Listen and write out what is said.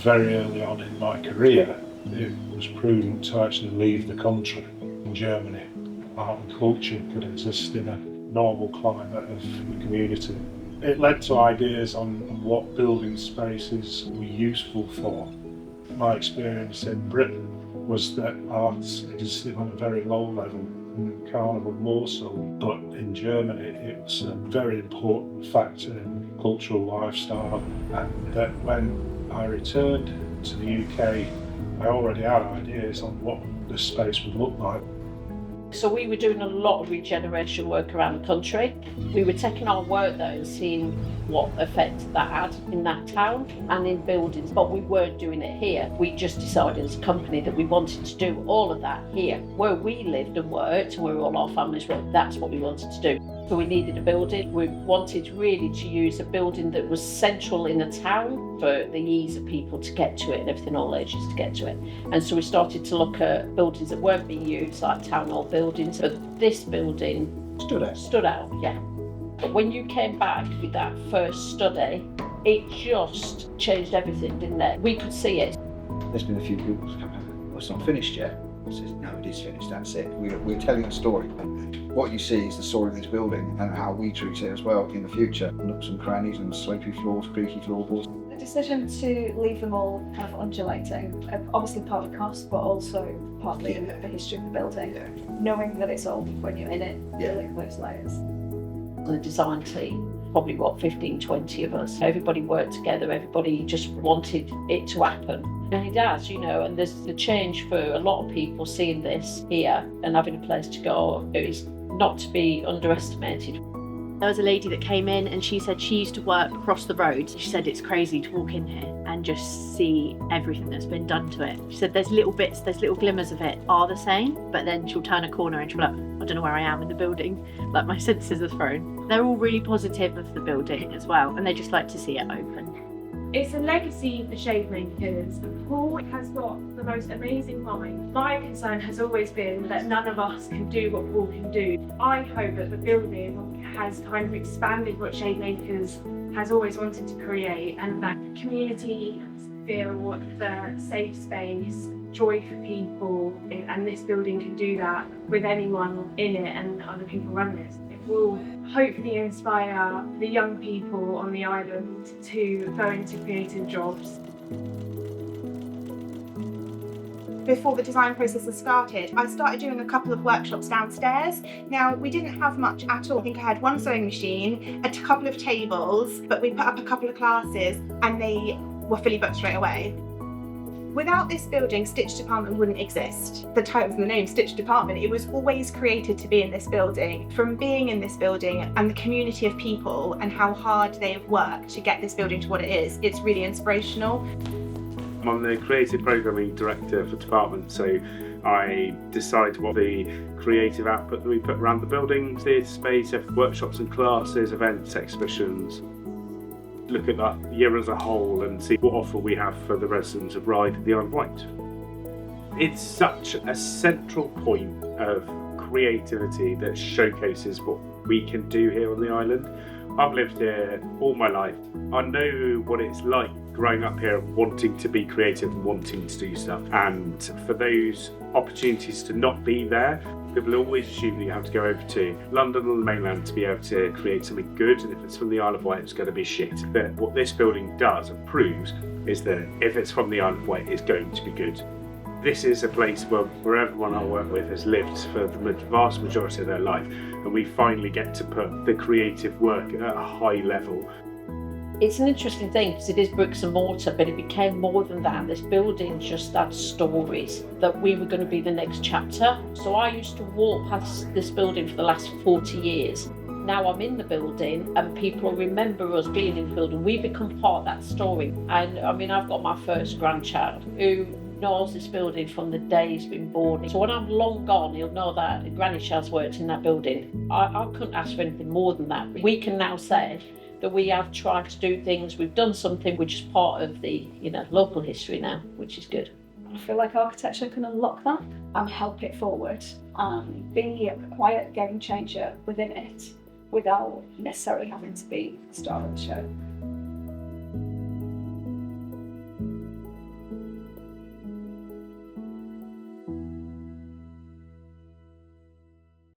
very early on in my career, it was prudent to actually leave the country in Germany. Art and culture could exist in a normal climate of the community. It led to ideas on what building spaces were useful for. My experience in Britain was that art existed on a very low level, and carnival more so, but in Germany it was a very important factor in cultural lifestyle, and that when I returned to the UK I already had ideas on what the space would look like. So we were doing a lot of regeneration work around the country. We were taking our work though and seeing what effect that had in that town and in buildings, but we weren't doing it here. We just decided as a company that we wanted to do all of that here. Where we lived and worked, where all our families worked, that's what we wanted to do. So we needed a building. We wanted really to use a building that was central in a town for the ease of people to get to it and everything, all ages to get to it. And so we started to look at buildings that weren't being used, like town hall buildings. But this building stood out, yeah. But when you came back with that first study, it just changed everything, didn't it? We could see it. There's been a few people who come out, well, it's not finished yet. I said, no, it is finished, that's it. We're telling a story. What you see is the story of this building and how we treat it as well in the future. Nooks and crannies and slopey floors, creaky floorboards. The decision to leave them all kind of undulating, obviously part of cost, but also partly the history of the building. Yeah. Knowing that it's old when you're in it, Yeah. building those layers. The design team, probably 15, 20 of us. Everybody worked together, everybody just wanted it to happen. And it has, and there's the change for a lot of people seeing this here and having a place to go. It is not to be underestimated. There was a lady that came in and she said she used to work across the road. She said it's crazy to walk in here and just see everything that's been done to it. She said there's little bits, there's little glimmers of it are the same, but then she'll turn a corner and she'll be like, I don't know where I am in the building. Like my senses are thrown. They're all really positive of the building as well, and they just like to see it open. It's a legacy for Shademakers. Paul has got the most amazing mind. My concern has always been that none of us can do what Paul can do. I hope that the building has kind of expanded what Shademakers has always wanted to create, and that community feel the safe space, joy for people, and this building can do that with anyone in it and other people run this. It will hopefully inspire the young people on the island to go into creative jobs. Before the design process has started, I started doing a couple of workshops downstairs. Now, we didn't have much at all. I think I had one sewing machine, a couple of tables, but we put up a couple of classes and they were fully booked straight away. Without this building, Stitch Department wouldn't exist. The title and the name, Stitch Department, it was always created to be in this building. From being in this building and the community of people and how hard they have worked to get this building to what it is, it's really inspirational. I'm the creative programming director for the department, so I decide what the creative output that we put around the building, theatre space, workshops and classes, events, exhibitions. Look at that year as a whole and see what offer we have for the residents of Ryde and the Isle of Wight. It's such a central point of creativity that showcases what we can do here on the island. I've lived here all my life. I know what it's like growing up here, wanting to be creative and wanting to do stuff. And for those opportunities to not be there, people always assume that you have to go over to London or the mainland to be able to create something good, and if it's from the Isle of Wight, it's going to be shit. But what this building does and proves is that if it's from the Isle of Wight, it's going to be good. This is a place where everyone I work with has lived for the vast majority of their life, and we finally get to put the creative work at a high level. It's an interesting thing because it is bricks and mortar, but it became more than that. This building just had stories that we were going to be the next chapter. So I used to walk past this building for the last 40 years. Now I'm in the building and people remember us being in the building. We become part of that story. And I mean, I've got my first grandchild who knows this building from the day he's been born. So when I'm long gone, he'll know that Granny Chad's worked in that building. I couldn't ask for anything more than that. We can now say that we have tried to do things, we've done something which is part of the local history now, which is good. I feel like architecture can unlock that and help it forward and be a quiet game changer within it without necessarily having to be the star of the show.